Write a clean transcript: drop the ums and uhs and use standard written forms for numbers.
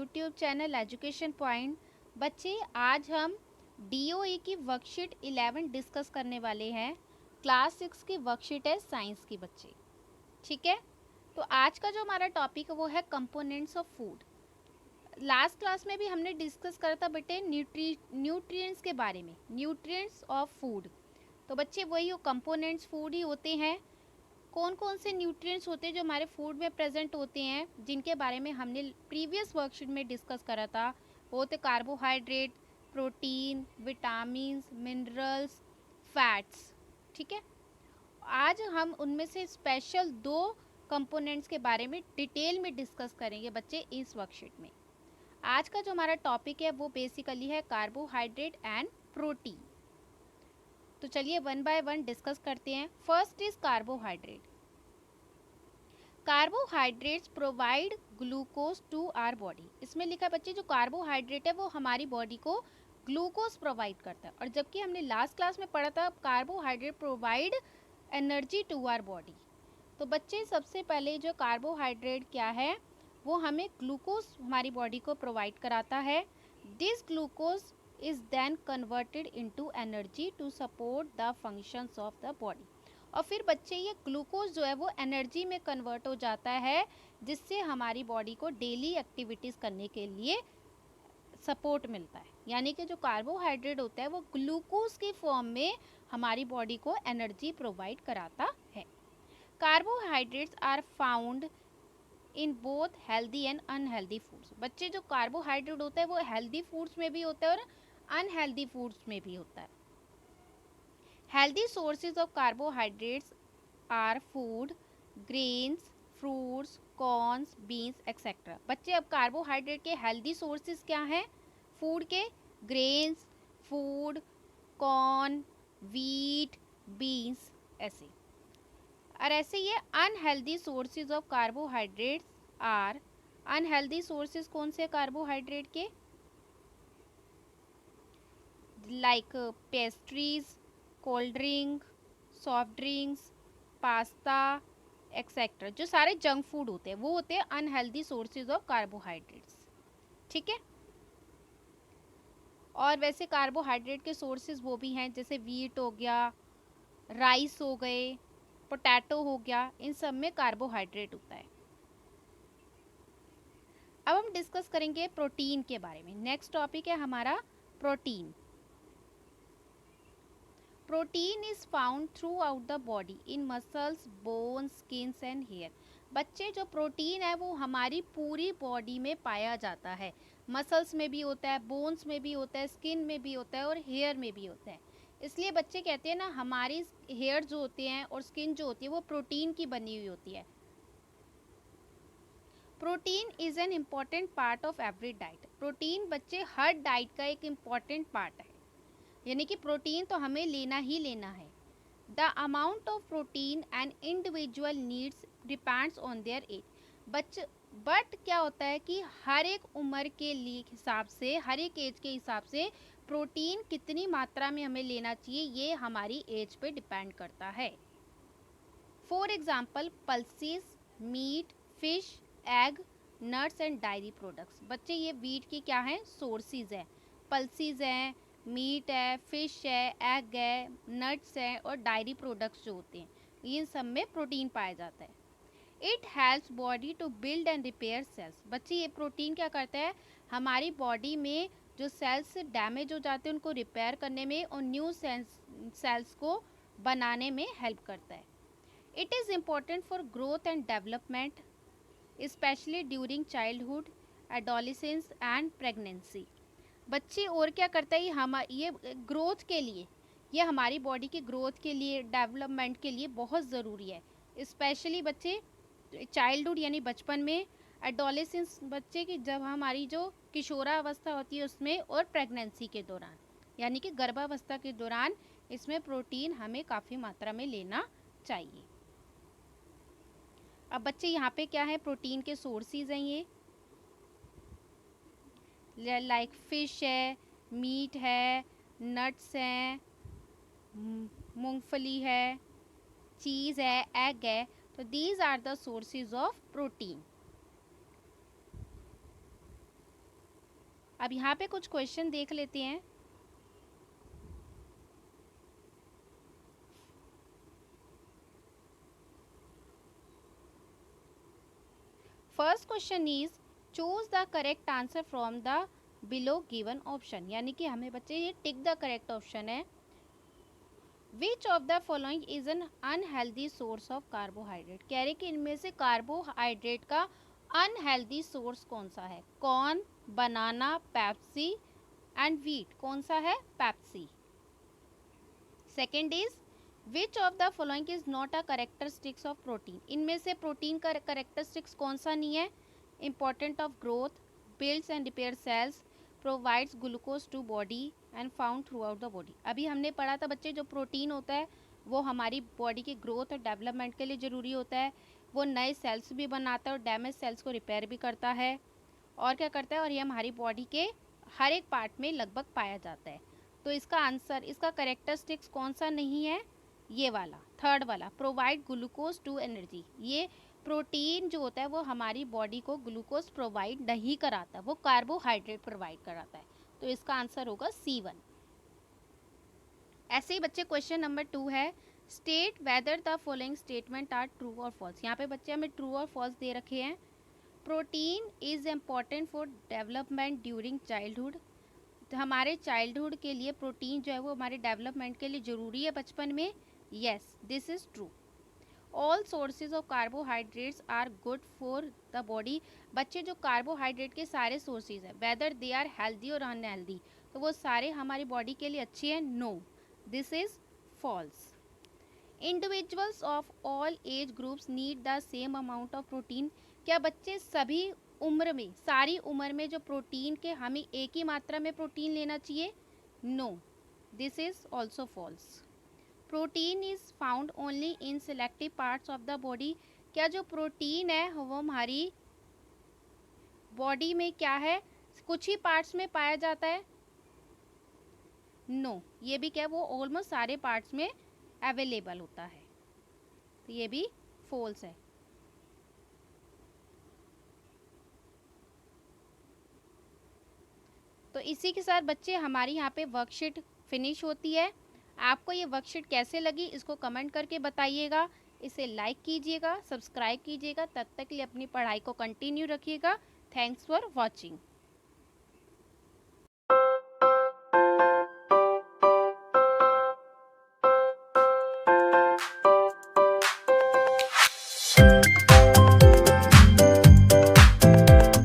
YouTube channel education point. बच्चे, आज हम डीओई की वर्कशीट 11 डिस्कस करने वाले हैं। क्लास 6 की वर्कशीट है साइंस की बच्चे। ठीक है, तो आज का जो हमारा टॉपिक है वो है components of food. Last class में भी हमने डिस्कस करा था बेटे न्यूट्रिएंट्स के बारे में, न्यूट्रिएंट्स ऑफ फूड। तो बच्चे वही कंपोनेंट्स फूड ही होते हैं। कौन कौन से न्यूट्रिएंट्स होते हैं जो हमारे फूड में प्रेजेंट होते हैं, जिनके बारे में हमने प्रीवियस वर्कशीट में डिस्कस करा था। वो होते carbohydrate, protein, vitamins, minerals, fats. ठीक है, आज हम उनमें से स्पेशल 2 कंपोनेंट्स के बारे में डिटेल में डिस्कस करेंगे बच्चे इस वर्कशीट में। आज का जो हमारा टॉपिक है वो बेसिकली है कार्बोहाइड्रेट एंड प्रोटीन। तो चलिए वन बाय वन डिस्कस करते हैं। First is carbohydrate. Carbohydrates provide glucose to our body. इसमें लिखा है बच्चे, जो कार्बोहाइड्रेट है वो हमारी बॉडी को ग्लूकोज प्रोवाइड करता है। और जबकि हमने लास्ट क्लास में पढ़ा था carbohydrate provide energy to our body. तो बच्चे, सबसे पहले जो कार्बोहाइड्रेट क्या है, वो हमें ग्लूकोज हमारी बॉडी को प्रोवाइड कराता है। This glucose is then converted into energy to support the functions of the body. और फिर बच्चे, ये ग्लूकोज जो है वो एनर्जी में कन्वर्ट हो जाता है, जिससे हमारी बॉडी को डेली एक्टिविटीज़ करने के लिए सपोर्ट मिलता है। यानी कि जो कार्बोहाइड्रेट होता है वो ग्लूकोज की फॉर्म में हमारी बॉडी को एनर्जी प्रोवाइड कराता है। Carbohydrates are found in both healthy and unhealthy foods. बच्चे, जो कार्बोहाइड्रेट होता है वो हेल्दी फूड्स में भी होता है और अनहेल्दी फूड्स में भी होता है। Healthy sources of carbohydrates are food, grains, fruits, corns, beans, etc. बच्चे, अब कार्बोहाइड्रेट के हेल्दी सोर्सेज क्या हैं? फूड के grains, food, corn, wheat, beans, ऐसे। और ऐसे ये unhealthy sources of carbohydrates are, unhealthy sources कौन से कार्बोहाइड्रेट के? Like pastries, cold drink, soft drinks, pasta etcetera. जो सारे जंक फूड होते हैं वो होते हैं अनहेल्दी सोर्सेज ऑफ कार्बोहाइड्रेट्स। ठीक है, और वैसे कार्बोहाइड्रेट के सोर्सेज वो भी हैं, जैसे वीट हो गया, राइस हो गए, पोटैटो हो गया, इन सब में कार्बोहाइड्रेट होता है। अब हम डिस्कस करेंगे प्रोटीन के बारे में। नेक्स्ट टॉपिक है हमारा protein. Protein is found throughout the body in muscles, bones, skins and hair. बच्चे, जो प्रोटीन है वो हमारी पूरी बॉडी में पाया जाता है। मसल्स में भी होता है, बोन्स में भी होता है, स्किन में भी होता है और हेयर में भी होता है। इसलिए बच्चे कहते हैं ना, हमारी हेयर जो होते हैं और स्किन जो होती है वो प्रोटीन की बनी हुई होती है। Protein is an important part of every diet. Protein बच्चे हर डाइट का एक इम्पॉर्टेंट पार्ट है, यानी कि प्रोटीन तो हमें लेना ही लेना है। The amount of protein an individual needs depends on their age. But क्या होता है कि हर एक उम्र के लिए हिसाब से, हर एक एज के हिसाब से प्रोटीन कितनी मात्रा में हमें लेना चाहिए ये हमारी एज पे डिपेंड करता है। For example, pulses, meat, fish, egg, nuts and dairy products. बच्चे, ये वीट की क्या हैं? सोर्सेज हैं। पल्सेस हैं, मीट है, फिश है, एग है, नट्स है और डायरी प्रोडक्ट्स जो होते हैं, इन सब में प्रोटीन पाया जाता है। It helps body to build and repair cells. बच्चे, ये प्रोटीन क्या करता है? हमारी बॉडी में जो सेल्स डैमेज हो जाते हैं उनको रिपेयर करने में और न्यू सेल्स को बनाने में हेल्प करता है। It is important for growth and development, specially during childhood, adolescence and pregnancy. बच्चे, और क्या करता है ये ग्रोथ के लिए, ये हमारी बॉडी की ग्रोथ के लिए, डेवलपमेंट के लिए बहुत ज़रूरी है। स्पेशली बच्चे चाइल्डहुड यानी बचपन में, एडोलेसेंस बच्चे की जब हमारी जो किशोरावस्था होती है उसमें, और प्रेगनेंसी के दौरान यानी कि गर्भावस्था के दौरान इसमें प्रोटीन हमें काफ़ी मात्रा में लेना चाहिए। अब बच्चे, यहाँ पे क्या है? प्रोटीन के सोर्सेज हैं ये, लाइक फिश है, मीट है, नट्स हैं, मूंगफली है, चीज़ है, एग है। तो these are the sources of protein. अब यहाँ पे कुछ क्वेश्चन देख लेते हैं। First question is choose the correct answer from the below given option, यानी कि हमें बच्चे ये टिक द करेक्ट ऑप्शन है। विच of the following is an unhealthy source of carbohydrate, कह रहे कि इनमें से कार्बोहाइड्रेट का अनहेल्दी सोर्स कौन सा है। Corn, banana, Pepsi and wheat, कौन सा है, Pepsi. Second is which of the following is not a characteristics of protein, इनमें से प्रोटीन का करेक्टरिस्टिक्स कौन सा नहीं है। Important of growth, builds and repair cells, provides glucose to body and found throughout the body. अभी हमने पढ़ा था बच्चे, जो प्रोटीन होता है वो हमारी बॉडी की ग्रोथ और डेवलपमेंट के लिए ज़रूरी होता है। वो नए सेल्स भी बनाता है और डैमेज सेल्स को रिपेयर भी करता है, और क्या करता है, और ये हमारी बॉडी के हर एक पार्ट में लगभग पाया जाता है। तो इसका आंसर, इसका करेक्टरिस्टिक्स कौन सा नहीं है, ये वाला थर्ड वाला, प्रोवाइड ग्लूकोज टू एनर्जी। ये प्रोटीन जो होता है वो हमारी बॉडी को ग्लूकोज प्रोवाइड नहीं कराता, वो कार्बोहाइड्रेट प्रोवाइड कराता है। तो इसका आंसर होगा C1। ऐसे ही बच्चे क्वेश्चन नंबर 2 है, state whether the following statement are true और फॉल्स। यहाँ पे बच्चे हमें ट्रू और फॉल्स दे रखे हैं। Protein is important for development during childhood, तो हमारे चाइल्डहुड के लिए प्रोटीन जो है वो हमारे डेवलपमेंट के लिए ज़रूरी है बचपन में। Yes, this is true. All sources of carbohydrates are good for the body, बच्चे जो कार्बोहाइड्रेट के सारे सोर्सेज हैं वेदर दे आर हेल्दी और अनहेल्दी, तो वो सारे हमारी बॉडी के लिए अच्छे हैं। No, this is false. Individuals of all age groups need the same amount of protein, क्या बच्चे सभी उम्र में, सारी उम्र में जो प्रोटीन के हमें एक ही मात्रा में प्रोटीन लेना चाहिए। No, this is also false. Protein is found only in selective parts of the body, क्या जो प्रोटीन है वो हमारी बॉडी में क्या है, कुछ ही पार्ट्स में पाया जाता है। नो, ये भी क्या, वो ऑलमोस्ट सारे पार्ट्स में अवेलेबल होता है, तो ये भी फॉल्स है। तो इसी के साथ बच्चे हमारी यहाँ पे वर्कशीट फिनिश होती है। आपको ये वर्कशीट कैसे लगी इसको कमेंट करके बताइएगा, इसे लाइक कीजिएगा, सब्सक्राइब कीजिएगा। तब तक के लिए अपनी पढ़ाई को कंटिन्यू रखिएगा। Thanks for watching.